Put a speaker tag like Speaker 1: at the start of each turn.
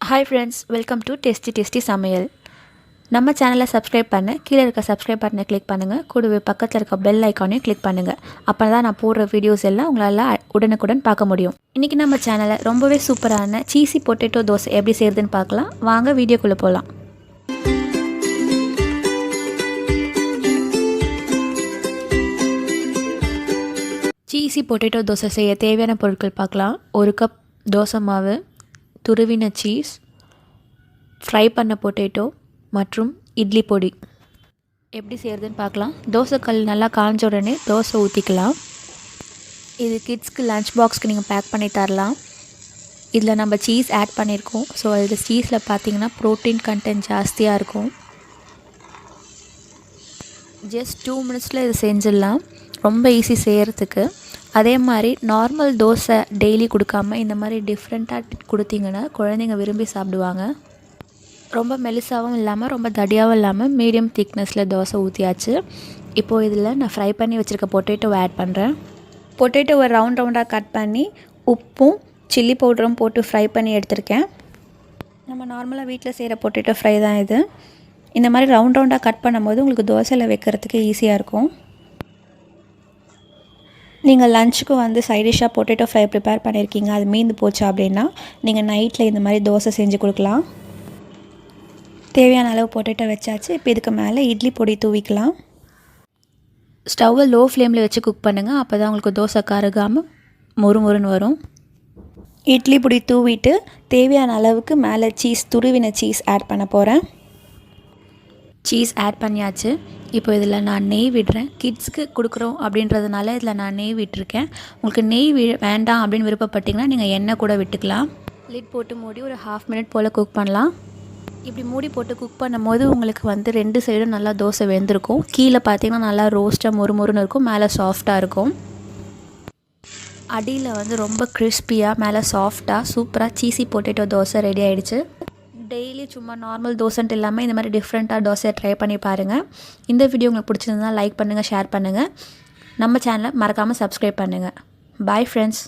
Speaker 1: Hi friends, welcome to tasty சமையல். நம்ம சேனலை சப்ஸ்கிரைப் பண்ண கீழே இருக்க சப்ஸ்கிரைப் பட்டனை கிளிக் பண்ணுங்கள். கூடவே பக்கத்தில் இருக்க பெல் ஐக்கானையும் கிளிக் பண்ணுங்கள். அப்போ தான் நான் போடுற வீடியோஸ் எல்லாம் உங்களால் உடனுக்குடன் பார்க்க முடியும். இன்றைக்கி நம்ம சேனலில் ரொம்பவே சூப்பரான சீஸி பொட்டேட்டோ தோசை எப்படி செய்கிறதுன்னு பார்க்கலாம். வாங்க வீடியோக்குள்ளே போகலாம். சீஸி பொட்டேட்டோ தோசை செய்ய தேவையான பொருட்கள் பார்க்கலாம். 1 கப் தோசை மாவு, துருவின சீஸ், ஃப்ரை பண்ண பொட்டேட்டோ மற்றும் இட்லி பொடி. எப்படி செய்கிறதுன்னு பார்க்கலாம். தோசைக்கல் நல்லா காஞ்ச உடனே தோசை ஊற்றிக்கலாம். இது கிட்ஸ்க்கு லஞ்ச் பாக்ஸ்க்கு நீங்கள் பேக் பண்ணி தரலாம். இதில் நம்ம சீஸ் ஆட் பண்ணியிருக்கோம். ஸோ அதில் சீஸில் பார்த்திங்கன்னா ப்ரோட்டீன் கண்டென்ட் ஜாஸ்தியாக இருக்கும். ஜஸ்ட் 2 மினிட்ஸில் இது செஞ்சிடலாம். ரொம்ப ஈஸி செய்கிறதுக்கு. அதே மாதிரி நார்மல் தோசை டெய்லி கொடுக்காமல் இந்த மாதிரி டிஃப்ரெண்ட்டாக கொடுத்தீங்கன்னா குழந்தைங்க விரும்பி சாப்பிடுவாங்க. ரொம்ப மெலிசாகவும் இல்லாமல் ரொம்ப தடியாகவும் இல்லாமல் மீடியம் திக்னஸில் தோசை ஊற்றியாச்சு. இப்போது இதில் நான் ஃப்ரை பண்ணி வச்சுருக்க பொட்டேட்டோவை ஆட் பண்ணுறேன். பொட்டேட்டோவை ரவுண்டாக கட் பண்ணி உப்பும் சில்லி பவுடரும் போட்டு ஃப்ரை பண்ணி எடுத்திருக்கேன். நம்ம நார்மலாக வீட்டில் செய்கிற பொட்டேட்டோ ஃப்ரை தான் இது. இந்த மாதிரி ரவுண்டாக கட் பண்ணும்போது உங்களுக்கு தோசையில் வைக்கிறதுக்கு ஈஸியாக இருக்கும். நீங்கள் லஞ்சுக்கு சைடிஷ்ஷாக பொட்டேட்டோ ஃப்ரை ப்ரிப்பேர் பண்ணியிருக்கீங்க, அது மீந்து போச்சு அப்படின்னா நீங்கள் நைட்டில் இந்த மாதிரி தோசை செஞ்சு கொடுக்கலாம். தேவையான அளவு பொட்டேட்டோ வச்சாச்சு. இப்போ இதுக்கு மேலே இட்லி பொடி தூவிக்கலாம். ஸ்டவ்வை லோ ஃப்ளேமில் வச்சு குக் பண்ணுங்கள். அப்போ தான் உங்களுக்கு தோசை கருகாமல் மொறுன்னு வரும். இட்லி பொடி தூவிட்டு தேவையான அளவுக்கு மேலே துருவின சீஸ் ஆட் பண்ண போகிறேன். சீஸ் ஆட் பண்ணியாச்சு. இப்போ இதில் நான் நெய் விடுறேன். கிட்ஸ்க்கு கொடுக்குறோம் அப்படின்றதுனால இதில் நான் நெய் விட்டுருக்கேன். உங்களுக்கு நெய் வேண்டாம் அப்படின்னு விருப்பப்பட்டிங்கன்னா நீங்கள் எண்ணெய் கூட விட்டுக்கலாம். லிட் போட்டு மூடி ஒரு 1/2 மினிட் போல் குக் பண்ணலாம். இப்படி மூடி போட்டு குக் பண்ணும் போது உங்களுக்கு 2 சைடும் நல்லா தோசை வெந்திருக்கும். கீழே பார்த்திங்கன்னா நல்லா ரோஸ்ட்டாக மொறுன்னு இருக்கும், மேலே சாஃப்டாக இருக்கும். அடியில் ரொம்ப கிறிஸ்பியாக மேலே சாஃப்டாக சூப்பராக சீஸி பொட்டேட்டோ தோசை ரெடி ஆகிடுச்சு. டெய்லி சும்மா நார்மல் தோசைன்ட்டு இல்லாமல் இந்த மாதிரி டிஃப்ரெண்ட்டாக தோசையை ட்ரை பண்ணி பாருங்கள். இந்த வீடியோ உங்களுக்கு பிடிச்சிருந்தா லைக் பண்ணுங்கள், ஷேர் பண்ணுங்கள். நம்ம சேனலை மறக்காமல் சப்ஸ்கிரைப் பண்ணுங்கள். Bye friends.